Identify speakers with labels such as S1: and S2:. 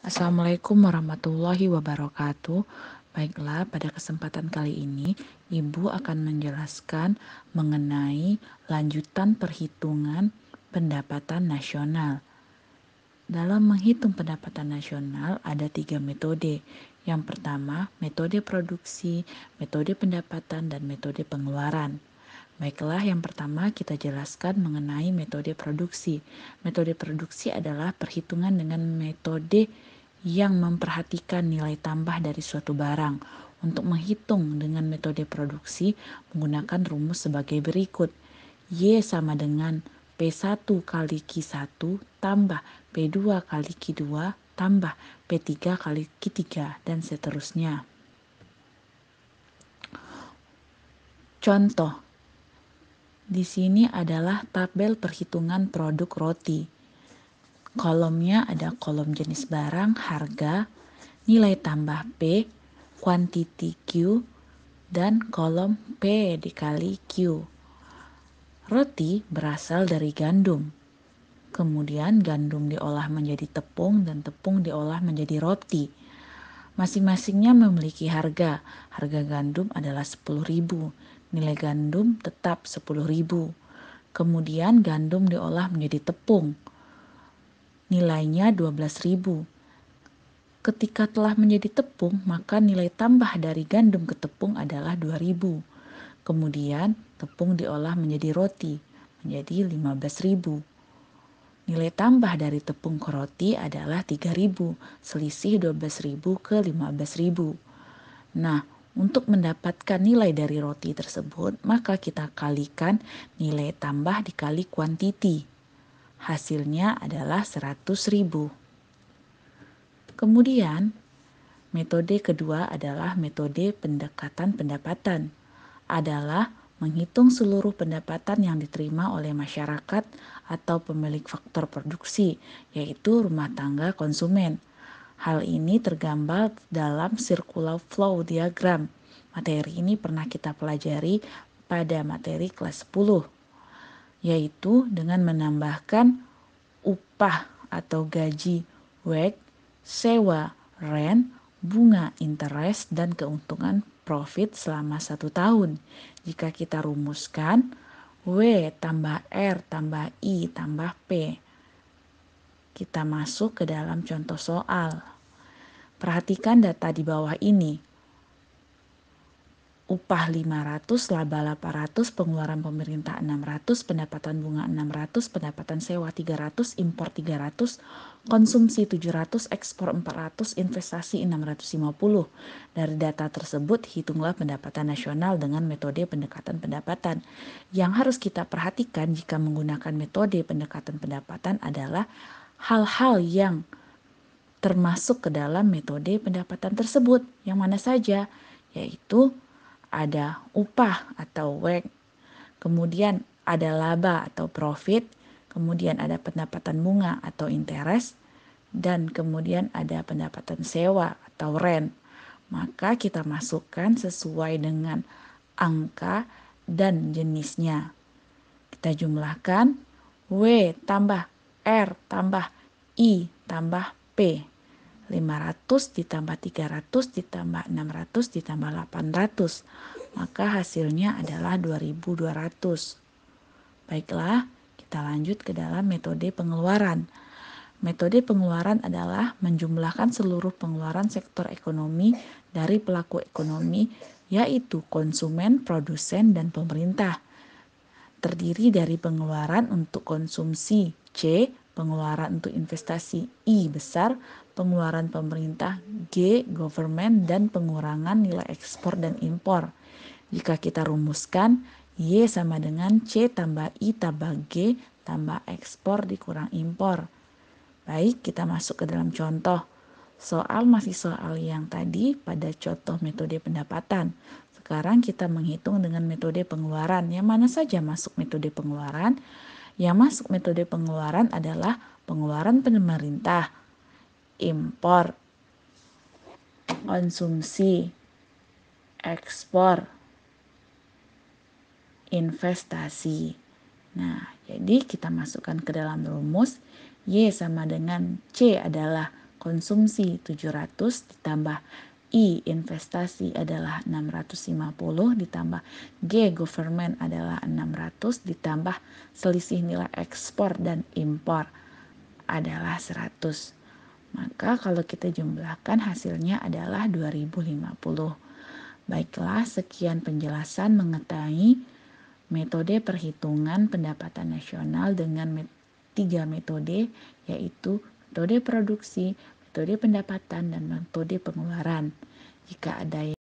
S1: Assalamualaikum warahmatullahi wabarakatuh. Baiklah, pada kesempatan kali ini Ibu akan menjelaskan mengenai lanjutan perhitungan pendapatan nasional. Dalam menghitung pendapatan nasional ada 3 metode. Yang pertama, metode produksi, metode pendapatan, dan metode pengeluaran. Baiklah, yang pertama kita jelaskan mengenai metode produksi. Metode produksi adalah perhitungan dengan metode yang memperhatikan nilai tambah dari suatu barang. Untuk menghitung dengan metode produksi menggunakan rumus sebagai berikut. Y sama dengan P1 kali Q1 tambah P2 kali Q2 tambah P3 kali Q3 dan seterusnya. Contoh, di sini adalah tabel perhitungan produk roti. Kolomnya ada kolom jenis barang, harga, nilai tambah P, quantity Q, dan kolom P dikali Q. Roti berasal dari gandum. Kemudian gandum diolah menjadi tepung dan tepung diolah menjadi roti. Masing-masingnya memiliki harga. Harga gandum adalah 10.000. Nilai gandum tetap 10.000. Kemudian gandum diolah menjadi tepung. Nilainya 12.000. Ketika telah menjadi tepung, maka nilai tambah dari gandum ke tepung adalah 2.000. Kemudian tepung diolah menjadi roti, menjadi 15.000. Nilai tambah dari tepung ke roti adalah 3.000, selisih 12.000 ke 15.000. Nah, untuk mendapatkan nilai dari roti tersebut, maka kita kalikan nilai tambah dikali kuantiti. Hasilnya adalah 100.000. Kemudian, metode kedua adalah metode pendekatan pendapatan. Adalah menghitung seluruh pendapatan yang diterima oleh masyarakat atau pemilik faktor produksi, yaitu rumah tangga konsumen. Hal ini tergambar dalam circular flow diagram. Materi ini pernah kita pelajari pada materi kelas 10, yaitu dengan menambahkan upah atau gaji, wage, sewa, rent, bunga, interest, dan keuntungan profit selama 1 tahun. Jika kita rumuskan W tambah R tambah I tambah P. Kita masuk ke dalam contoh soal. Perhatikan data di bawah ini. Upah 500, laba 800, pengeluaran pemerintah 600, pendapatan bunga 600, pendapatan sewa 300, impor 300, konsumsi 700, ekspor 400, investasi 650. Dari data tersebut, hitunglah pendapatan nasional dengan metode pendekatan pendapatan. Yang harus kita perhatikan jika menggunakan metode pendekatan pendapatan adalah hal-hal yang termasuk ke dalam metode pendapatan tersebut. Yang mana saja? Yaitu ada upah atau wage, kemudian ada laba atau profit, kemudian ada pendapatan bunga atau interest, dan kemudian ada pendapatan sewa atau rent. Maka kita masukkan sesuai dengan angka dan jenisnya. Kita jumlahkan W tambah R tambah I tambah P. 500 ditambah 300 ditambah 600 ditambah 800. Maka hasilnya adalah 2.200. Baiklah, kita lanjut ke dalam metode pengeluaran. Metode pengeluaran adalah menjumlahkan seluruh pengeluaran sektor ekonomi dari pelaku ekonomi, yaitu konsumen, produsen, dan pemerintah. Terdiri dari pengeluaran untuk konsumsi C, pengeluaran untuk investasi I besar, pengeluaran pemerintah G, government, dan pengurangan nilai ekspor dan impor. Jika kita rumuskan, Y sama dengan C tambah I tambah G tambah ekspor dikurang impor. Baik, kita masuk ke dalam contoh. Soal masih soal yang tadi pada contoh metode pendapatan. Sekarang kita menghitung dengan metode pengeluaran. Yang mana saja masuk metode pengeluaran? Yang masuk metode pengeluaran adalah pengeluaran pemerintah, impor, konsumsi, ekspor, investasi. Nah, jadi kita masukkan ke dalam rumus Y sama dengan C adalah konsumsi 700 ditambah I investasi adalah 650 ditambah G government adalah 600 ditambah selisih nilai ekspor dan impor adalah 100. Maka kalau kita jumlahkan hasilnya adalah 2050. Baiklah, sekian penjelasan mengenai metode perhitungan pendapatan nasional dengan 3 metode, yaitu metode produksi, metode pendapatan, dan metode pengeluaran. Jika ada